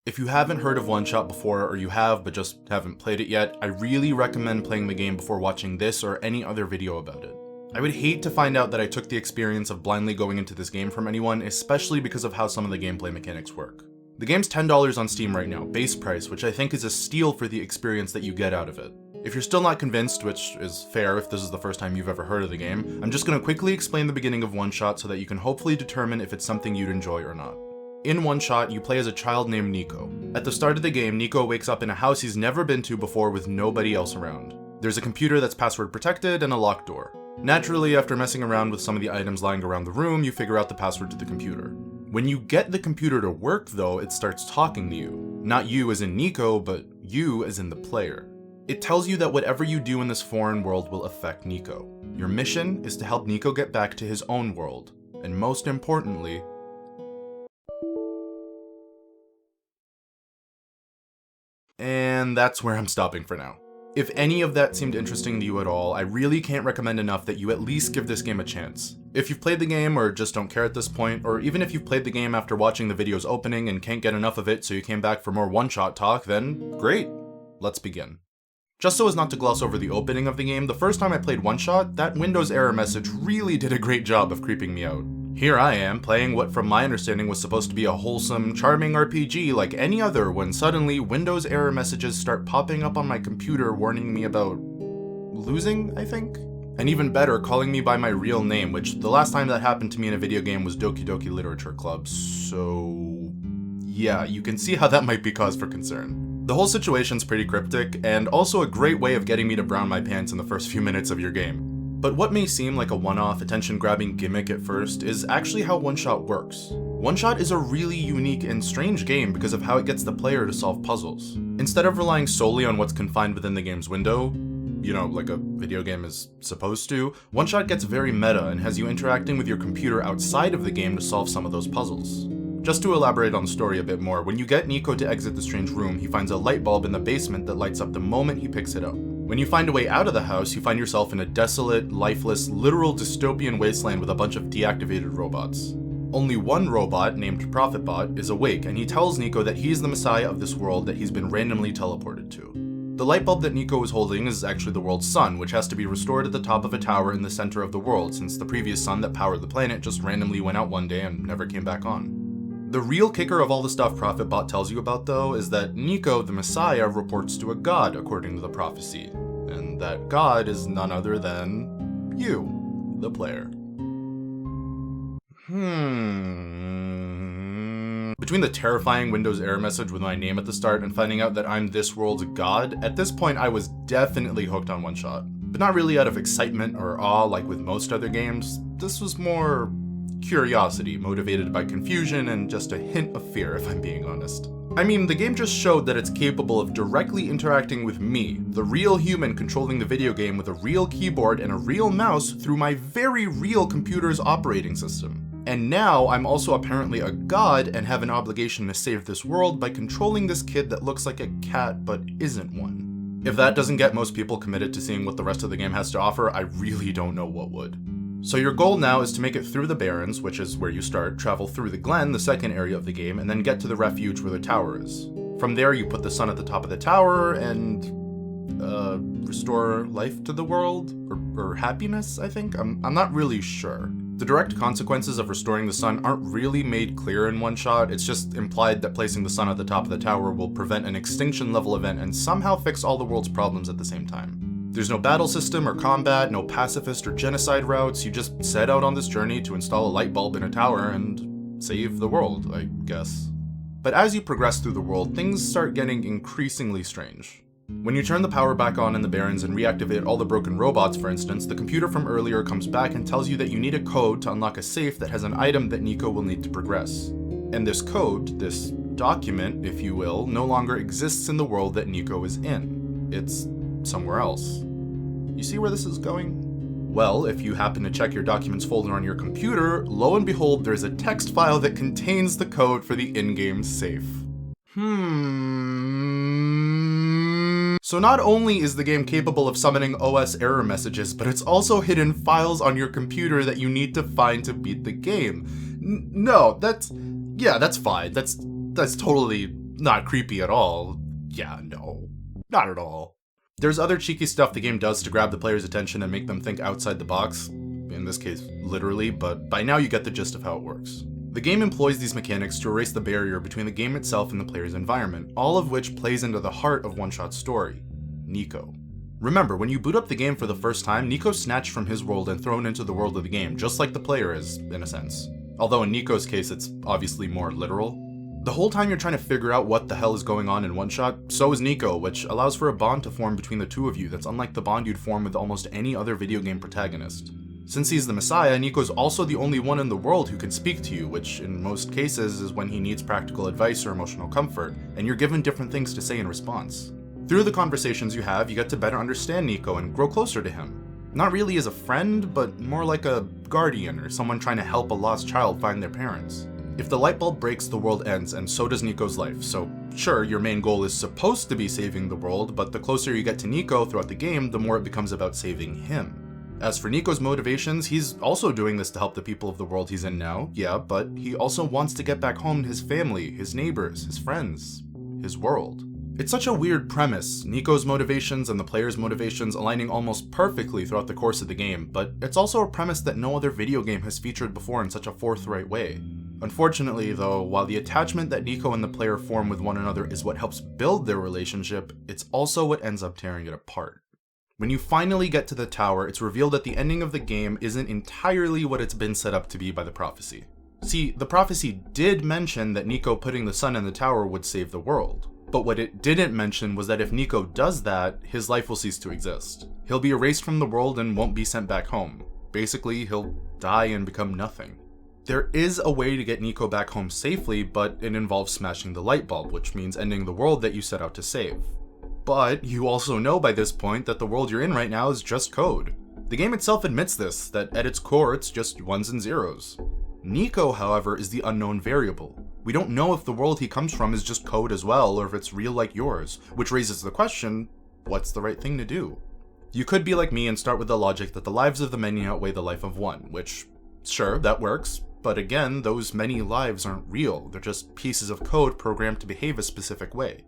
If you haven't heard of OneShot before, or you have but just haven't played it yet, I really recommend playing the game before watching this or any other video about it. I would hate to find out that I took the experience of blindly going into this game from anyone, especially because of how some of the gameplay mechanics work. The game's $10 on Steam right now, base price, which I think is a steal for the experience that you get out of it. If you're still not convinced, which is fair if this is the first time you've ever heard of the game, I'm just going to quickly explain the beginning of OneShot so that you can hopefully determine if it's something you'd enjoy or not. In OneShot, you play as a child named Nico. At the start of the game, Nico wakes up in a house he's never been to before with nobody else around. There's a computer that's password protected and a locked door. Naturally, after messing around with some of the items lying around the room, you figure out the password to the computer. When you get the computer to work though, it starts talking to you. Not you as in Nico, but you as in the player. It tells you that whatever you do in this foreign world will affect Nico. Your mission is to help Nico get back to his own world, and most importantly, and that's where I'm stopping for now. If any of that seemed interesting to you at all, I really can't recommend enough that you at least give this game a chance. If you've played the game or just don't care at this point, or even if you've played the game after watching the video's opening and can't get enough of it so you came back for more one-shot talk, then great, let's begin. Just so as not to gloss over the opening of the game, the first time I played OneShot, that Windows error message really did a great job of creeping me out. Here I am, playing what from my understanding was supposed to be a wholesome, charming RPG like any other, when suddenly Windows error messages start popping up on my computer warning me about losing, I think? And even better, calling me by my real name, which the last time that happened to me in a video game was Doki Doki Literature Club, so yeah, you can see how that might be cause for concern. The whole situation's pretty cryptic, and also a great way of getting me to brown my pants in the first few minutes of your game. But what may seem like a one-off, attention-grabbing gimmick at first is actually how OneShot works. OneShot is a really unique and strange game because of how it gets the player to solve puzzles. Instead of relying solely on what's confined within the game's window, like a video game is supposed to, OneShot gets very meta and has you interacting with your computer outside of the game to solve some of those puzzles. Just to elaborate on the story a bit more, when you get Nico to exit the strange room, he finds a light bulb in the basement that lights up the moment he picks it up. When you find a way out of the house, you find yourself in a desolate, lifeless, literal dystopian wasteland with a bunch of deactivated robots. Only one robot, named ProfitBot, is awake, and he tells Nico that he's the messiah of this world that he's been randomly teleported to. The light bulb that Nico is holding is actually the world's sun, which has to be restored at the top of a tower in the center of the world, since the previous sun that powered the planet just randomly went out one day and never came back on. The real kicker of all the stuff ProfitBot tells you about, though, is that Nico, the Messiah, reports to a god according to the prophecy. And that god is none other than you, the player. Between the terrifying Windows error message with my name at the start and finding out that I'm this world's god, at this point I was definitely hooked on OneShot. But not really out of excitement or awe like with most other games. This was more curiosity, motivated by confusion and just a hint of fear, if I'm being honest. I mean, the game just showed that it's capable of directly interacting with me, the real human controlling the video game with a real keyboard and a real mouse through my very real computer's operating system. And now I'm also apparently a god and have an obligation to save this world by controlling this kid that looks like a cat but isn't one. If that doesn't get most people committed to seeing what the rest of the game has to offer, I really don't know what would. So your goal now is to make it through the Barrens, which is where you start, travel through the Glen, the second area of the game, and then get to the refuge where the tower is. From there, you put the sun at the top of the tower and restore life to the world? Or happiness, I think? I'm not really sure. The direct consequences of restoring the sun aren't really made clear in OneShot, it's just implied that placing the sun at the top of the tower will prevent an extinction level event and somehow fix all the world's problems at the same time. There's no battle system or combat, no pacifist or genocide routes, you just set out on this journey to install a light bulb in a tower and save the world, I guess. But as you progress through the world, things start getting increasingly strange. When you turn the power back on in the Barrens and reactivate all the broken robots, for instance, the computer from earlier comes back and tells you that you need a code to unlock a safe that has an item that Nico will need to progress. And this code, this document, if you will, no longer exists in the world that Nico is in. It's somewhere else. You see where this is going? Well, if you happen to check your documents folder on your computer, lo and behold, there's a text file that contains the code for the in-game safe. So not only is the game capable of summoning OS error messages, but it's also hidden files on your computer that you need to find to beat the game. No, that's fine. That's totally not creepy at all. Yeah, no, not at all. There's other cheeky stuff the game does to grab the player's attention and make them think outside the box, in this case literally, but by now you get the gist of how it works. The game employs these mechanics to erase the barrier between the game itself and the player's environment, all of which plays into the heart of OneShot's story, Nico. Remember, when you boot up the game for the first time, Nico's snatched from his world and thrown into the world of the game, just like the player is, in a sense. Although in Nico's case, it's obviously more literal. The whole time you're trying to figure out what the hell is going on in OneShot, so is Nico, which allows for a bond to form between the two of you that's unlike the bond you'd form with almost any other video game protagonist. Since he's the Messiah, Nico's also the only one in the world who can speak to you, which in most cases is when he needs practical advice or emotional comfort, and you're given different things to say in response. Through the conversations you have, you get to better understand Nico and grow closer to him. Not really as a friend, but more like a guardian or someone trying to help a lost child find their parents. If the light bulb breaks, the world ends, and so does Nico's life, so sure, your main goal is supposed to be saving the world, but the closer you get to Nico throughout the game, the more it becomes about saving him. As for Nico's motivations, he's also doing this to help the people of the world he's in now, yeah, but he also wants to get back home to his family, his neighbors, his friends, his world. It's such a weird premise, Nico's motivations and the player's motivations aligning almost perfectly throughout the course of the game, but it's also a premise that no other video game has featured before in such a forthright way. Unfortunately, though, while the attachment that Nico and the player form with one another is what helps build their relationship, it's also what ends up tearing it apart. When you finally get to the tower, it's revealed that the ending of the game isn't entirely what it's been set up to be by the prophecy. See, the prophecy did mention that Nico putting the sun in the tower would save the world. But what it didn't mention was that if Nico does that, his life will cease to exist. He'll be erased from the world and won't be sent back home. Basically, he'll die and become nothing. There is a way to get Nico back home safely, but it involves smashing the light bulb, which means ending the world that you set out to save. But you also know by this point that the world you're in right now is just code. The game itself admits this, that at its core it's just ones and zeros. Nico, however, is the unknown variable. We don't know if the world he comes from is just code as well, or if it's real like yours, which raises the question, what's the right thing to do? You could be like me and start with the logic that the lives of the many outweigh the life of one, which, sure, that works, but again, those many lives aren't real, they're just pieces of code programmed to behave a specific way.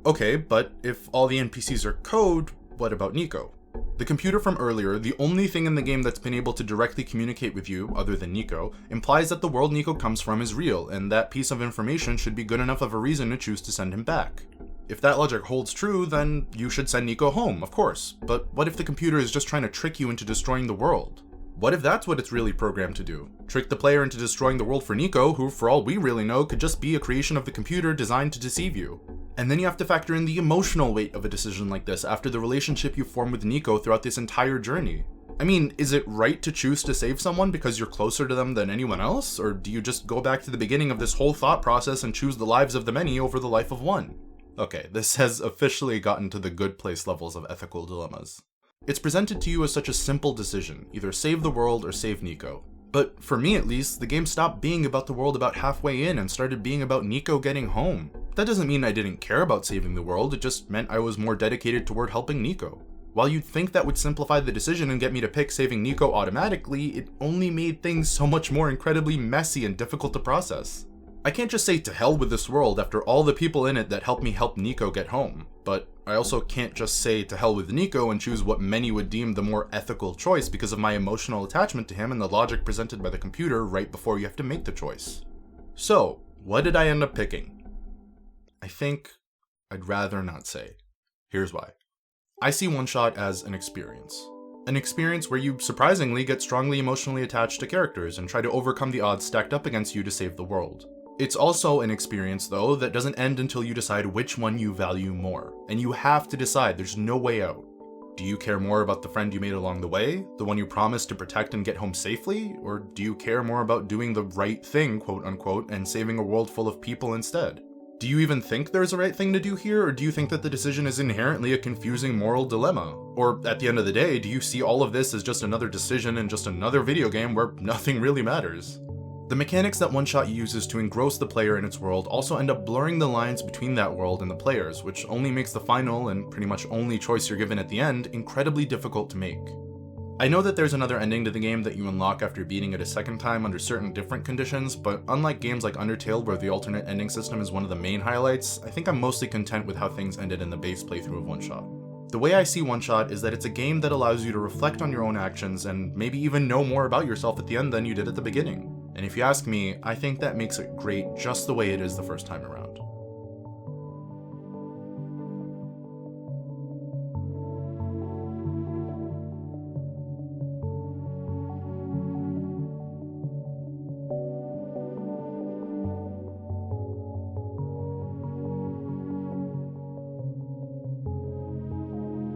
Okay, but if all the NPCs are code, what about Nico? The computer from earlier, the only thing in the game that's been able to directly communicate with you, other than Nico, implies that the world Nico comes from is real, and that piece of information should be good enough of a reason to choose to send him back. If that logic holds true, then you should send Nico home, of course, but what if the computer is just trying to trick you into destroying the world? What if that's what it's really programmed to do? Trick the player into destroying the world for Nico, who for all we really know could just be a creation of the computer designed to deceive you. And then you have to factor in the emotional weight of a decision like this after the relationship you form with Nico throughout this entire journey. I mean, is it right to choose to save someone because you're closer to them than anyone else? Or do you just go back to the beginning of this whole thought process and choose the lives of the many over the life of one? Okay, this has officially gotten to the good place levels of ethical dilemmas. It's presented to you as such a simple decision, either save the world or save Nico. But for me at least, the game stopped being about the world about halfway in and started being about Nico getting home. That doesn't mean I didn't care about saving the world, it just meant I was more dedicated toward helping Nico. While you'd think that would simplify the decision and get me to pick saving Nico automatically, it only made things so much more incredibly messy and difficult to process. I can't just say to hell with this world after all the people in it that helped me help Nico get home, but I also can't just say to hell with Nico and choose what many would deem the more ethical choice because of my emotional attachment to him and the logic presented by the computer right before you have to make the choice. So, what did I end up picking? I think I'd rather not say. Here's why. I see OneShot as an experience. An experience where you surprisingly get strongly emotionally attached to characters and try to overcome the odds stacked up against you to save the world. It's also an experience, though, that doesn't end until you decide which one you value more. And you have to decide, there's no way out. Do you care more about the friend you made along the way, the one you promised to protect and get home safely? Or do you care more about doing the right thing, quote unquote, and saving a world full of people instead? Do you even think there's a right thing to do here, or do you think that the decision is inherently a confusing moral dilemma? Or at the end of the day, do you see all of this as just another decision in just another video game where nothing really matters? The mechanics that OneShot uses to engross the player in its world also end up blurring the lines between that world and the players, which only makes the final and pretty much only choice you're given at the end incredibly difficult to make. I know that there's another ending to the game that you unlock after beating it a second time under certain different conditions, but unlike games like Undertale where the alternate ending system is one of the main highlights, I think I'm mostly content with how things ended in the base playthrough of OneShot. The way I see OneShot is that it's a game that allows you to reflect on your own actions and maybe even know more about yourself at the end than you did at the beginning. And if you ask me, I think that makes it great just the way it is the first time around.